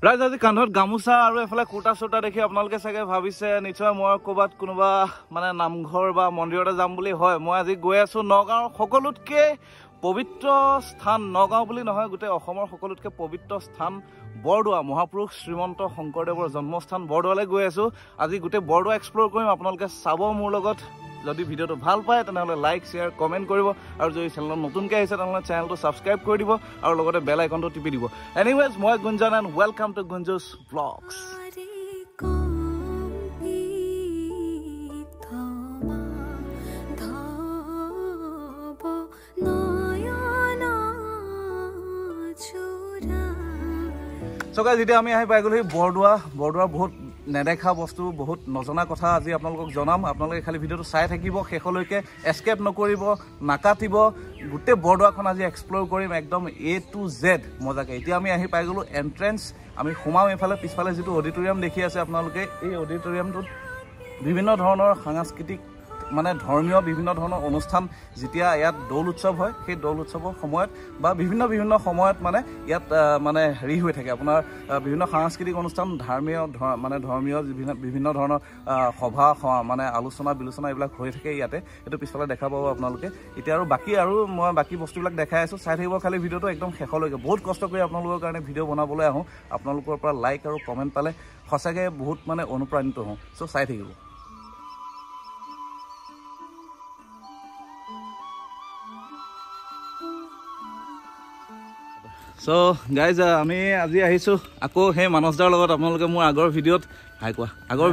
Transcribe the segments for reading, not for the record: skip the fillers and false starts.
ৰাইজ আজি কান্ধত গামোচা আৰু এফালে কুৰ্তা চুৰ্তা দেখি আপোনালোকে চাগে ভাবিছে নিশ্চয় মই ক'ৰবাত কোনোবা মানে নামঘৰ বা মন্দিৰতে যাম বুলি হয় মই আজি গৈ আছো নগাঁৱৰ সকলোতকৈ পবিত্ৰ স্থান নগাঁও বুলি নহয় গোটেই অসমৰ সকলোতকৈ পবিত্ৰ স্থান বৰদোৱা মহাপুৰুষ শ্ৰীমন্ত শংকৰদেৱৰ জন্মস্থান বৰদোৱালৈ গৈ আছো আজি গোটেই বৰদোৱা এক্সপ্ল'ৰ কৰিম আপোনালোকে চাব মোৰ লগত যদি ভিডিঅ'টো ভাল পায় তেনেহ'লে লাইক শ্বেয়াৰ কমেণ্ট কৰিব আৰু যদি চেনেলত নতুনকৈ আহিছে তেনেহ'লে চেনেলটো ছাবস্ক্ৰাইব কৰি দিব আৰু লগতে বেল আইকনটো টিপি দিব এনিৱেজ মই গুঞ্জন এণ্ড ৱেলকাম টু গুঞ্জুছ ব্লগছ চকা যেতিয়া আমি আহি পাই গ'লো বৰদোৱাৰ বহুত নেদেখা বস্তু বহুত নজনা কথা আজি আপোনালোকক জনাম আপোনালোকে খালি ভিডিঅ'টো চাই থাকিব শেষলৈকে এস্কেপ নকৰিব নাকাটিব গোটেই বৰদোৱাখন আজি এক্সপ্ল'ৰ কৰিম একদম A to Z মজাকৈ এতিয়া আমি আহি পাই গ'লো এণ্ট্ৰেঞ্চ আমি সোমাম এইফালে পিছফালে যিটো অডিটৰিয়াম দেখি আছে আপোনালোকে এই অডিটৰিয়ামটোত বিভিন্ন ধৰণৰ সাংস্কৃতিক মানে ধৰ্মীয় বিভিন্ন ধৰণৰ অনুষ্ঠান যেতিয়া ইয়াত দৌল উৎসৱ হয় সেই দৌল উৎসৱৰ সময়ত বা বিভিন্ন সময়ত মানে ইয়াত মানে হেৰি হৈ থাকে আপোনাৰ বিভিন্ন সাংস্কৃতিক অনুষ্ঠান ধৰ্মীয় বিভিন্ন ধৰণৰ সভা মানে আলোচনা বিলোচনা এইবিলাক হৈ থাকে ইয়াতে এইটো পিছফালে দেখা পাব আপোনালোকে এতিয়া আৰু মই বাকী বস্তুবিলাক দেখাই আছোঁ চাই থাকিব খালি ভিডিঅ'টো একদম শেষলৈকে বহুত কষ্ট কৰি আপোনালোকৰ কাৰণে ভিডিঅ' বনাবলৈ আহোঁ আপোনালোকৰ পৰা লাইক আৰু কমেণ্ট পালে সঁচাকৈ বহুত মানে অনুপ্ৰাণিত হওঁ চ' চাই থাকিব চ' গাইজ আমি আজি আহিছোঁ আকৌ সেই মানসদাৰ লগত আপোনালোকে মোৰ আগৰ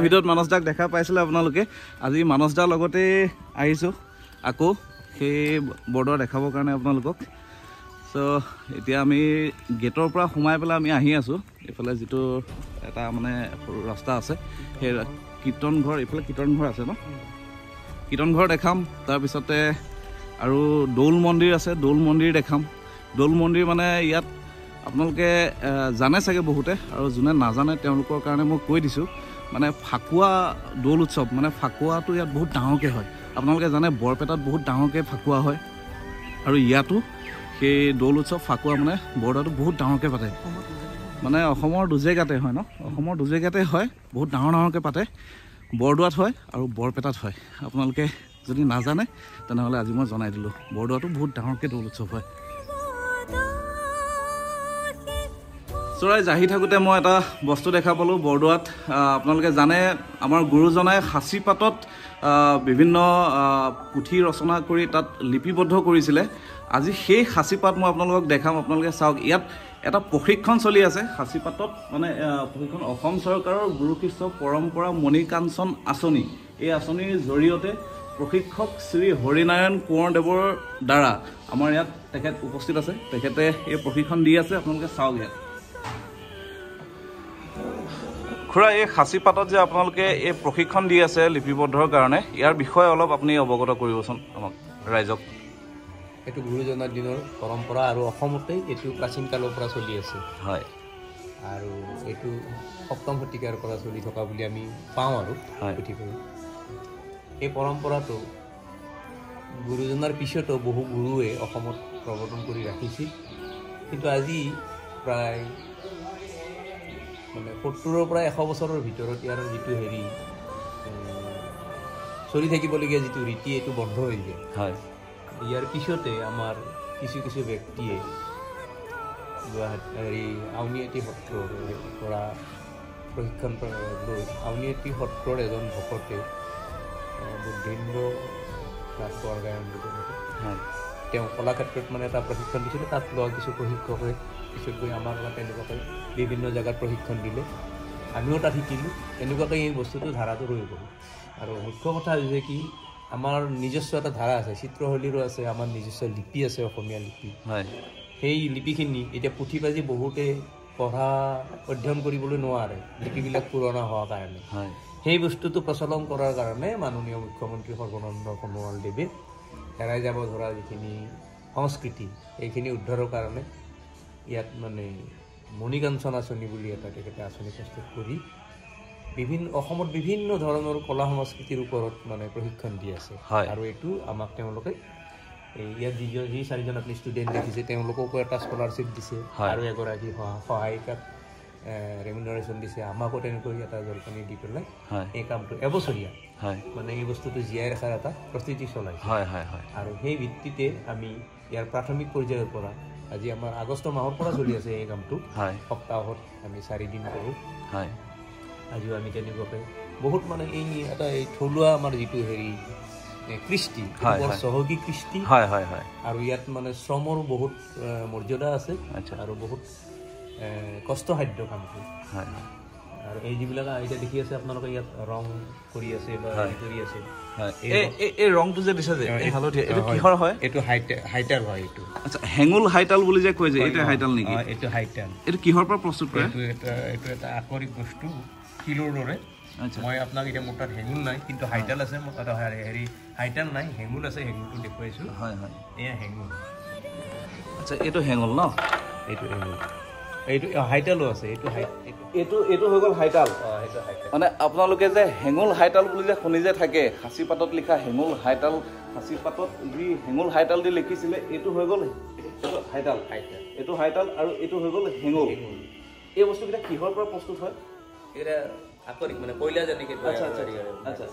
ভিডিঅ'ত মানসদাক দেখা পাইছিলে আপোনালোকে আজি মানসদাৰ লগতে আহিছোঁ আকৌ সেই বৰদোৱা দেখাবৰ কাৰণে আপোনালোকক চ' এতিয়া আমি গেটৰ পৰা সোমাই পেলাই আমি আহি আছোঁ এইফালে যিটো এটা মানে ৰাস্তা আছে সেই কীৰ্তনঘৰ এইফালে কীৰ্তনঘৰ আছে ন কীৰ্তনঘৰ দেখাম তাৰপিছতে আৰু দৌল মন্দিৰ আছে দৌল মন্দিৰ দেখাম দৌল মন্দিৰ মানে ইয়াত আপোনালোকে জানে চাগে বহুতে আৰু যোনে নাজানে তেওঁলোকৰ কাৰণে মই কৈ দিছোঁ মানে ফাকুৱা দৌল উৎসৱ মানে ফাকুৱাটো ইয়াত বহুত ডাঙৰকৈ হয় আপোনালোকে জানে বৰপেটাত বহুত ডাঙৰকৈ ফাকুৱা হয় আৰু ইয়াতো সেই দৌল উৎসৱ ফাকুৱা মানে বৰদোৱাটো বহুত ডাঙৰকৈ পাতে মানে অসমৰ দুজেগাতে হয় ন অসমৰ দুজেগাতে হয় বহুত ডাঙৰকৈ পাতে বৰদোৱাত হয় আৰু বৰপেটাত হয় আপোনালোকে যদি নাজানে তেনেহ'লে আজি মই জনাই দিলোঁ বৰদোৱাটো বহুত ডাঙৰকৈ দৌল উৎসৱ হয় চৰাই আহি থাকোঁতে মই এটা বস্তু দেখা পালোঁ বৰদোৱাত আপোনালোকে জানে আমাৰ গুৰুজনাই সাঁচি পাতত বিভিন্ন পুথি ৰচনা কৰি তাত লিপিবদ্ধ কৰিছিলে আজি সেই সাঁচি পাত মই আপোনালোকক দেখাম আপোনালোকে চাওক ইয়াত এটা প্ৰশিক্ষণ চলি আছে সাঁচি পাতত মানে প্ৰশিক্ষণ অসম চৰকাৰৰ গুৰু শিষ্য পৰম্পৰা মণিকাঞ্চন আঁচনি এই আঁচনিৰ জৰিয়তে প্ৰশিক্ষক শ্ৰী হৰিনাৰায়ণ কোঁৱৰদেৱৰ দ্বাৰা আমাৰ ইয়াত তেখেত উপস্থিত আছে তেখেতে এই প্ৰশিক্ষণ দি আছে আপোনালোকে চাওক ইয়াত খুৰা এই সাঁচি পাতত যে আপোনালোকে এই প্ৰশিক্ষণ দি আছে লিপিবদ্ধৰ কাৰণে ইয়াৰ বিষয়ে অলপ আপুনি অৱগত কৰিবচোন আমাক ৰাইজক এইটো গুৰুজনাৰ দিনৰ পৰম্পৰা আৰু অসমতেই এইটো প্ৰাচীন কালৰ পৰা চলি আছে হয় আৰু এইটো সপ্তম শতিকাৰ পৰা চলি থকা বুলি আমি পাওঁ আৰু পুথি কৰি এই পৰম্পৰাটো গুৰুজনাৰ পিছতো বহু গুৰুৱে অসমত প্ৰৱৰ্তন কৰি ৰাখিছিল কিন্তু আজি প্ৰায় মানে 70ৰ পৰা 100 বছৰৰ ভিতৰত ইয়াৰ যিটো হেৰি চলি থাকিবলগীয়া যিটো ৰীতি এইটো বন্ধ হৈ যায় হয় ইয়াৰ পিছতে আমাৰ কিছু ব্যক্তিয়ে হেৰি আউনীআটী সত্ৰৰ পৰা প্ৰশিক্ষণ লৈ আউনীআটী সত্ৰৰ এজন ভকতে বুদ্ধেন্দ্ৰ দাস বৰগায়ন তেওঁ কলাক্ষেত্ৰত মানে এটা প্ৰশিক্ষণ দিছিলে তাত লোৱা কিছু প্ৰশিক্ষকে পিছত গৈ আমাৰ লগত তেনেকুৱাকৈ বিভিন্ন জেগাত প্ৰশিক্ষণ দিলে আমিও তাত শিকিলোঁ এনেকুৱাকৈ এই বস্তুটো ধাৰাটো ৰৈ গ'ল আৰু মুখ্য কথা হৈছে কি আমাৰ নিজস্ব এটা ধাৰা আছে চিত্ৰশৈলীৰো আছে আমাৰ নিজস্ব লিপি আছে অসমীয়া লিপি হয় সেই লিপিখিনি এতিয়া পুথি পাজি বহুতে অধ্যয়ন কৰিবলৈ নোৱাৰে লিপিবিলাক পুৰণা হোৱাৰ কাৰণে হয় সেই বস্তুটো প্ৰচলন কৰাৰ কাৰণে মাননীয় মুখ্যমন্ত্ৰী সৰ্বানন্দ সোণোৱাল দেৱে হেৰাই যাব ধৰা যিখিনি সংস্কৃতি এইখিনি উদ্ধাৰৰ কাৰণে ইয়াত মানে মণিকাঞ্চন আঁচনি বুলি এটা তেখেতে আঁচনি প্ৰস্তুত কৰি অসমত বিভিন্ন ধৰণৰ কলা সংস্কৃতিৰ ওপৰত মানে প্ৰশিক্ষণ দি আছে আৰু এইটো আমাক তেওঁলোকে ইয়াত যি চাৰিজন আপুনি ষ্টুডেণ্ট দেখিছে তেওঁলোককো এটা স্কলাৰশ্বিপ দিছে আৰু এগৰাকী সহায়িকাক ৰেমুনাৰেশ্যন দিছে আমাকো তেনেকৈ এটা জলপানী দি পেলাই হয় এই কামটো এবছৰীয়া হয় মানে এই বস্তুটো জীয়াই ৰখাৰ এটা প্ৰস্তুতি চলাইছে হয় হয় হয় আৰু সেই ভিত্তিতে আমি ইয়াৰ প্ৰাথমিক পৰ্যায়ৰ পৰা আজি আমাৰ আগষ্ট মাহৰ পৰা চলি আছে এই কামটো হয় সপ্তাহত আমি 4 দিন কৰোঁ হয় আজিও আমি তেনেকুৱাকৈ বহুত মানে এই এটা এই থলুৱা আমাৰ যিটো হেৰি কৃষ্টি বৰ চহকী কৃষ্টি হয় হয় হয় আৰু ইয়াত মানে শ্ৰমৰো বহুত মৰ্যাদা আছে আচ্ছা আৰু বহুত কষ্টসাধ্য কামটো হয় আৰু এই যিবিলাক এতিয়া দেখি আছে আপোনালোকে ইয়াত ৰং কৰি আছে বা হেৰি কৰি আছে এই ৰংটো যে দিছে যে এই হালধীয়া এইটো কিহৰ হয় এইটো হাইটাল হয় এইটো আচ্ছা হেঙুল হাইতাল বুলি যে কয় যে এইটো হাইতাল নেকি এইটো হাইটাল এইটো কিহৰ পৰা প্ৰস্তুত কৰে এইটো এটা আকৰিক বস্তু শিলৰ দৰে মই আপোনাক এতিয়া মোৰ তাত হেঙুল নাই কিন্তু হাইটাল আছে মোৰ তাত হেৰি হাইটাল নাই হেঙুল আছে হেঙুলটো দেখুৱাইছোঁ হয় হয় এয়া হেঙুল আচ্ছা এইটো হেঙুল ন এইটো হেঙুল এইটো হাইটালো আছে এইটো হৈ গ'ল হাইতাল সেইটো হাইটাল মানে আপোনালোকে যে হেঙুল হাইতাল বুলি যে শুনি যে থাকে সাঁচি পাতত লিখা হেঙুল হাইতাল সাঁচি পাতত যি হেঙুল হাইতাল দি লিখিছিলে এইটো হৈ গ'ল হাইতাল এইটো হাইতাল আৰু এইটো হৈ গ'ল হেঙুল এই বস্তুকেইটা কিহৰ পৰা প্ৰস্তুত হয় এটা আকৰিক মানে কয়লা যেনেকৈ আচ্ছা আচ্ছা আচ্ছা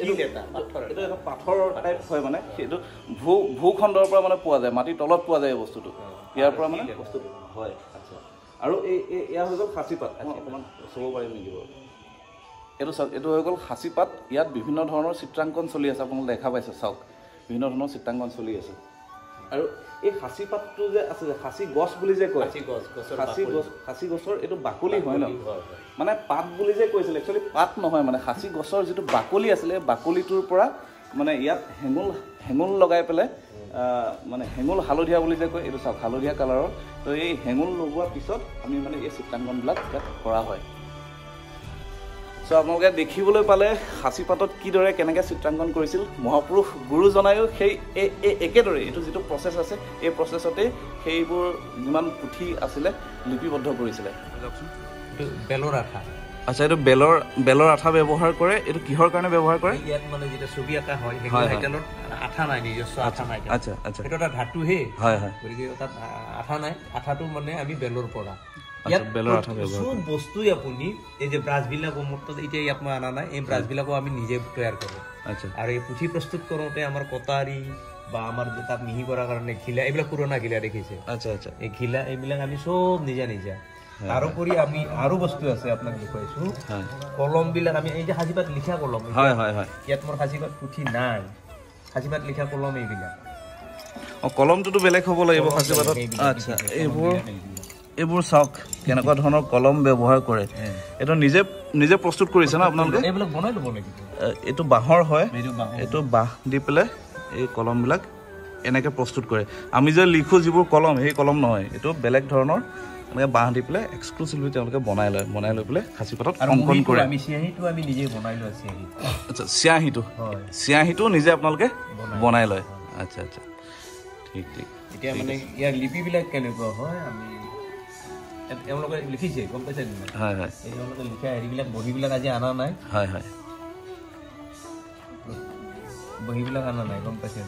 এইটো এটা পাথৰ টাইপ হয় মানে সেইটো ভূখণ্ডৰ পৰা মানে পোৱা যায় মাটিৰ তলত পোৱা যায় এই বস্তুটো ইয়াৰ পৰা মানে বস্তুটো হয় আচ্ছা আৰু এয়া হৈ গ'ল সাঁচিপাত মই অকণমান চাব পাৰিম নেকি বাৰু এইটো চাওক এইটো হৈ গ'ল সাঁচিপাত ইয়াত বিভিন্ন ধৰণৰ চিত্ৰাংকন চলি আছে আপোনালোকে দেখা পাইছে চাওক বিভিন্ন ধৰণৰ চিত্ৰাংকন চলি আছে আৰু এই সাঁচি পাতটো যে আছে যে সাঁচি গছ বুলি যে কয় সাঁচি গছৰ এইটো বাকলি হয় ন মানে পাত বুলি যে কৈছিলে একচুৱেলি পাত নহয় মানে সাঁচি গছৰ যিটো বাকলি আছিলে বাকলিটোৰ পৰা মানে ইয়াত হেঙুল লগাই পেলাই মানে হেঙুল হালধীয়া বুলি যে কয় এইটো চাওক হালধীয়া কালাৰৰ তো এই হেঙুল লগোৱাৰ পিছত আমি মানে এই চিত্ৰাংকনবিলাক ইয়াত কৰা হয় চ' আপোনালোকে দেখিবলৈ পালে সাঁচি পাতত কিদৰে কেনেকৈ চিত্ৰাংকন কৰিছিল মহাপুৰুষ গুৰুজনায়ো সেই একেদৰে এইটো যিটো প্ৰচেছ আছে এই প্ৰচেছতেই সেইবোৰ যিমান পুথি আছিলে লিপিবদ্ধ কৰিছিলে বেলৰ আঠা আচ্ছা এইটো বেলৰ আঠা ব্যৱহাৰ কৰে এইটো কিহৰ কাৰণে ব্যৱহাৰ কৰে ইয়াত মানে যেটা ছবি আঁকা হয় হাইটালত আঠা নাই নিজস্ব আঠা নাই আচ্ছা আচ্ছা এইটো এটা ধাতুহে হয় হয় গতিকে তাত আঠা নাই আঠাটো মানে আমি বেলৰ পৰা বেলৰ আঠা ব্যৱহাৰ চব বস্তুই আপুনি এই যে ব্ৰাছবিলাক মোৰ তাত এতিয়া ইয়াত মই অনা নাই এই ব্ৰাছবিলাকো আমি নিজে তৈয়াৰ কৰোঁ আচ্ছা আৰু এই পুথি প্ৰস্তুত কৰোঁতে আমাৰ কটাৰী বা আমাৰ তাত মিহি কৰাৰ কাৰণে ঘিলা এইবিলাক পুৰণা ঘিলা দেখিছে আচ্ছা আচ্ছা এই ঘিলা এইবিলাক আমি চব নিজা তাৰোপৰি আমি আৰু বস্তু আছে আপোনাক দেখুৱাইছোঁ কলমবিলাক আমি এই যে সাঁচিপাত লিখা কলম হয় হয় হয় ইয়াত মোৰ সাঁচিপাত পুথি নাই সাঁচিপাত লিখা কলম এইবিলাক কলমটোতো বেলেগ হ'ব লাগিব সাঁচিপাতত আচ্ছা এইবোৰ চাওক কেনেকুৱা ধৰণৰ কলম ব্যৱহাৰ কৰে এইটো নিজে প্ৰস্তুত কৰিছে ন আপোনালোকে এইবিলাক বনাই ল'ব লাগিব এইটো বাঁহৰ হয় এইটো বাঁহ দি পেলাই এই কলমবিলাক এনেকৈ প্ৰস্তুত কৰে আমি যে লিখোঁ যিবোৰ কলম সেই কলম নহয় এইটো বেলেগ ধৰণৰ এনেকৈ বাঁহ দি পেলাই এক্সক্লুচিভলি তেওঁলোকে বনাই লৈ পেলাই সাঁচিপাতত অংকন কৰে চিয়াহীটো আমি নিজে বনাই লওঁ আচ্ছা চিয়াহীটো নিজে আপোনালোকে বনাই লয় আচ্ছা আচ্ছা ঠিক এতিয়া মানে ইয়াৰ লিপিবিলাক কেনেকুৱা হয় আমি তেওঁলোকে লিখিছে গম পাইছে হয় হয় তেওঁলোকে লিখা হেৰিবিলাক বহীবিলাক আজি অনা নাই হয় হয় বহীবিলাক অনা নাই গম পাইছে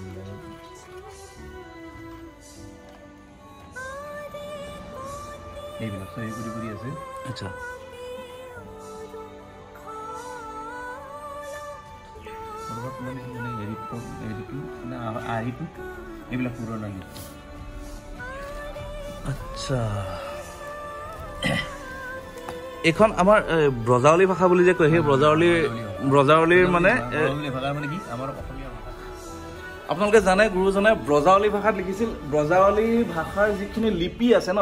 এইবিলাক চহী কৰি আছে আচ্ছা এইবিলাক পুৰণা আচ্ছা এইখন আমাৰ ব্ৰজাৱলী ভাষা বুলি যে কয় সেই ব্ৰজাৱলীৰ মানে কি আমাৰ অসমীয়া ভাষা আপোনালোকে জানে গুৰুজনে ব্ৰজাৱলী ভাষাত লিখিছিল ব্ৰজাৱলী ভাষাৰ যিখিনি লিপি আছে ন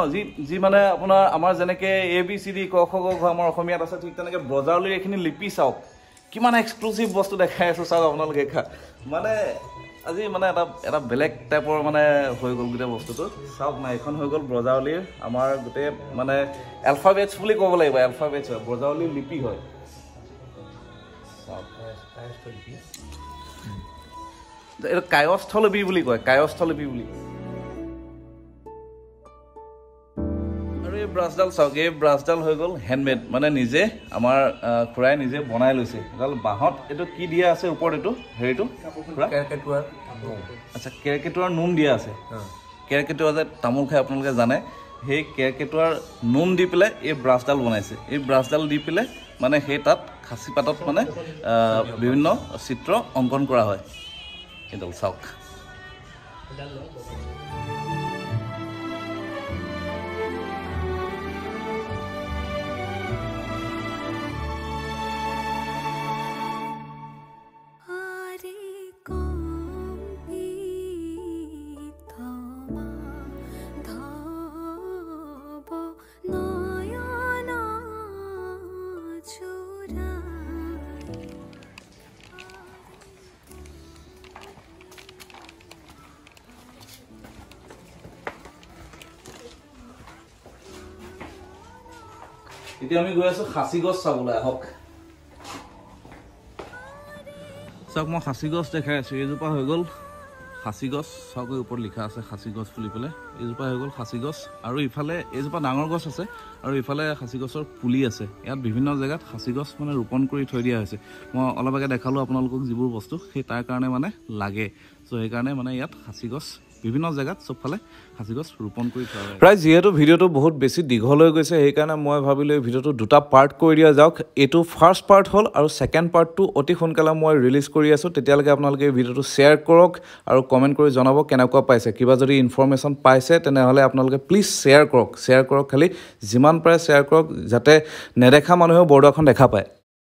যি মানে আপোনাৰ আমাৰ যেনেকৈ ABCD ক খ গ ঘ আমাৰ অসমীয়াত আছে ঠিক তেনেকৈ ব্ৰজাৱলীৰ এইখিনি লিপি চাওক কিমান এক্সক্লুচিভ বস্তু দেখাই আছোঁ চাওক আপোনালোকে মানে আজি মানে এটা বেলেগ টাইপৰ মানে হৈ গ'ল গোটেই বস্তুটো চাওক না এইখন হৈ গ'ল ব্ৰজাৱলীৰ আমাৰ গোটেই মানে এলফাবেটছ বুলি ক'ব লাগিব এলফাবেটছ হয় ব্ৰজাৱলীৰ লিপি হয় এইটো কায়স্থলিপি বুলি কয় কায়স্থলিপি বুলি আৰু এই ব্ৰাছডাল চাওক এই ব্ৰাছডাল হৈ গ'ল হেণ্ডমেড মানে নিজে আমাৰ খুৰাই নিজে বনাই লৈছে এডাল বাঁহত এইটো কি দিয়া আছে ওপৰত এইটো হেৰিটো আচ্ছা কেৰকেটুৱাৰ নোম দিয়া আছে কেৰকেটুৱা যে তামোল খাই আপোনালোকে জানে সেই কেৰকেটুৱাৰ নোম দি পেলাই এই ব্ৰাছডাল বনাইছে এই ব্ৰাছডাল দি পেলাই মানে সেই তাত খাচী পাতত মানে বিভিন্ন চিত্ৰ অংকন কৰা হয় এইডাল চাওক এতিয়া আমি গৈ আছো খাচী গছ চাবলৈ আহক চাওক মই খাচী গছ দেখাই আছো এইজোপা হৈ গ'ল খাচী গছ চাওক ওপৰত লিখা আছে খাচী গছ বুলি পেলাই এইজোপা হৈ গ'ল খাচী গছ আৰু ইফালে এইজোপা ডাঙৰ গছ আছে আৰু ইফালে খাচী গছৰ পুলি আছে ইয়াত বিভিন্ন জেগাত খাচী গছ মানে ৰোপণ কৰি থৈ দিয়া হৈছে মই অলপ আগে দেখালোঁ আপোনালোকক যিবোৰ বস্তু সেই তাৰ কাৰণে মানে লাগে চ' সেইকাৰণে মানে ইয়াত খাচী গছ বিভিন্ন জেগাত চবফালে খাচী গছ ৰোপণ কৰি থোৱা হয় প্ৰায় যিহেতু ভিডিঅ'টো বহুত বেছি দীঘল হৈ গৈছে সেইকাৰণে মই ভাবিলোঁ এই ভিডিঅ'টো দুটা পাৰ্ট কৰি দিয়া যাওক এইটো ফাৰ্ষ্ট পাৰ্ট হ'ল আৰু ছেকেণ্ড পাৰ্টটো অতি সোনকালে মই ৰিলিজ কৰি আছোঁ তেতিয়ালৈকে আপোনালোকে এই ভিডিঅ'টো শ্বেয়াৰ কৰক আৰু কমেণ্ট কৰি জনাব কেনেকুৱা পাইছে কিবা যদি ইনফৰমেশ্যন পাইছে তেনেহ'লে আপোনালোকে প্লিজ শ্বেয়াৰ কৰক খালি যিমান পাৰে শ্বেয়াৰ কৰক যাতে নেদেখা মানুহেও বৰদোৱাখন দেখা পায়